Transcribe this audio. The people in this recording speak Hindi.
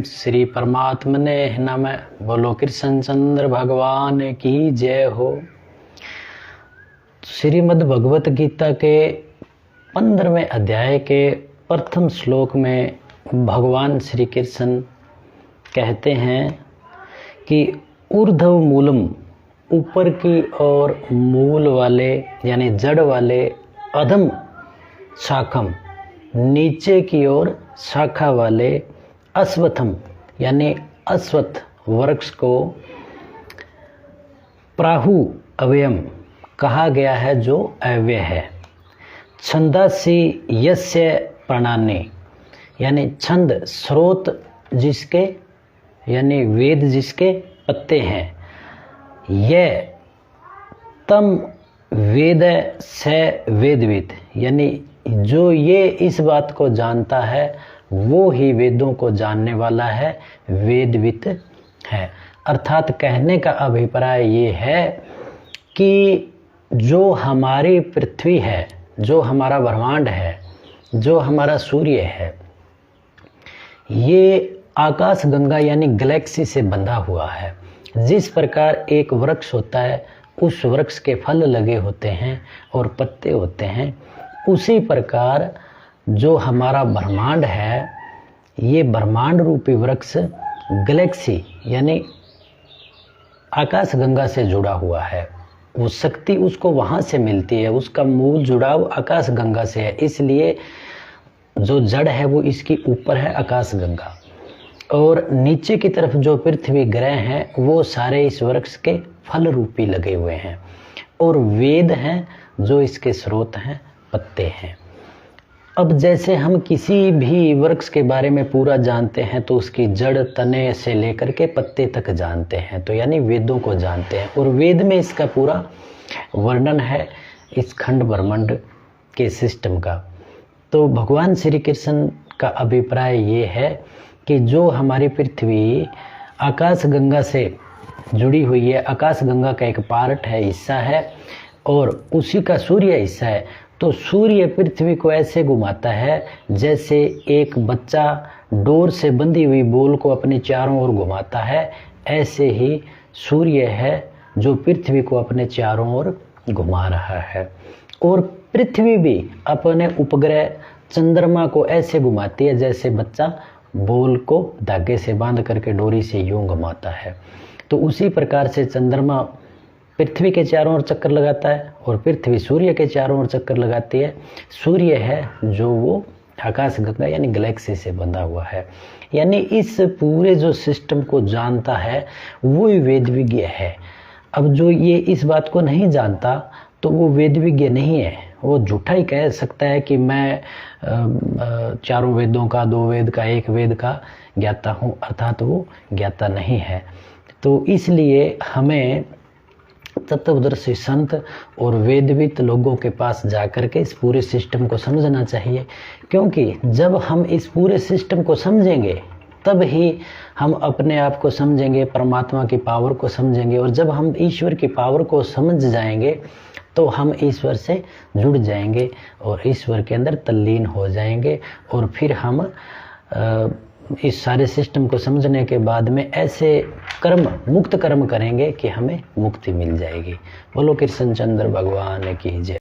श्री परमात्मने नमः। बोलो कृष्ण चंद्र भगवान की जय हो। श्रीमद् भगवत गीता के 15वें अध्याय के प्रथम श्लोक में भगवान श्री कृष्ण कहते हैं कि ऊर्ध्व मूलम, ऊपर की ओर मूल वाले यानी जड़ वाले, अधम शाखम, नीचे की ओर शाखा वाले, अश्वत्थम यानी अश्वत्थ वृक्ष को प्राहु अव्ययम कहा गया है, जो अव्यय है। छंदासी यस्य प्रणानि यानी छंद स्रोत जिसके यानी वेद जिसके पत्ते हैं। यह तम वेद से वेदविद यानी जो ये इस बात को जानता है वो ही वेदों को जानने वाला है, वेदविद है। अर्थात कहने का अभिप्राय ये है कि जो हमारी पृथ्वी है, जो हमारा ब्रह्मांड है, जो हमारा सूर्य है, ये आकाश गंगा यानी गैलेक्सी से बंधा हुआ है। जिस प्रकार एक वृक्ष होता है, उस वृक्ष के फल लगे होते हैं और पत्ते होते हैं, उसी प्रकार जो हमारा ब्रह्मांड है, ये ब्रह्मांड रूपी वृक्ष गैलेक्सी यानी आकाश गंगा से जुड़ा हुआ है। वो शक्ति उसको वहाँ से मिलती है, उसका मूल जुड़ाव आकाश गंगा से है। इसलिए जो जड़ है वो इसकी ऊपर है, आकाश गंगा, और नीचे की तरफ जो पृथ्वी ग्रह हैं वो सारे इस वृक्ष के फल रूपी लगे हुए हैं, और वेद हैं जो इसके स्रोत हैं, पत्ते हैं। अब जैसे हम किसी भी वृक्ष के बारे में पूरा जानते हैं तो उसकी जड़, तने से लेकर के पत्ते तक जानते हैं, तो यानी वेदों को जानते हैं, और वेद में इसका पूरा वर्णन है इस खंड ब्रह्मांड के सिस्टम का। तो भगवान श्री कृष्ण का अभिप्राय ये है कि जो हमारी पृथ्वी आकाश गंगा से जुड़ी हुई है, आकाश गंगा का एक पार्ट है, हिस्सा है, और उसी का सूर्य हिस्सा है। तो सूर्य पृथ्वी को ऐसे घुमाता है जैसे एक बच्चा डोर से बंधी हुई बॉल को अपने चारों ओर घुमाता है, ऐसे ही सूर्य है जो पृथ्वी को अपने चारों ओर घुमा रहा है। और पृथ्वी भी अपने उपग्रह चंद्रमा को ऐसे घुमाती है जैसे बच्चा बॉल को धागे से बांध करके डोरी से यूं घुमाता है। तो उसी प्रकार से चंद्रमा पृथ्वी के चारों ओर चक्कर लगाता है और पृथ्वी सूर्य के चारों ओर चक्कर लगाती है। सूर्य है जो वो आकाश गंगा यानी गैलेक्सी से बंधा हुआ है, यानी इस पूरे जो सिस्टम को जानता है वो ही वेदविज्ञ है। अब जो ये इस बात को नहीं जानता तो वो वेदविज्ञ नहीं है, वो झूठा ही कह सकता है कि मैं चारों वेदों का, दो वेद का, एक वेद का ज्ञाता हूँ, अर्थात वो ज्ञाता नहीं है। तो इसलिए हमें तत्वदर्शी संत और वेदविद लोगों के पास जाकर के इस पूरे सिस्टम को समझना चाहिए, क्योंकि जब हम इस पूरे सिस्टम को समझेंगे तब ही हम अपने आप को समझेंगे, परमात्मा की पावर को समझेंगे, और जब हम ईश्वर की पावर को समझ जाएंगे तो हम ईश्वर से जुड़ जाएंगे और ईश्वर के अंदर तल्लीन हो जाएंगे, और फिर हम इस सारे सिस्टम को समझने के बाद में ऐसे कर्म, मुक्त कर्म करेंगे कि हमें मुक्ति मिल जाएगी। बोलो कृष्ण चंद्र भगवान की जय।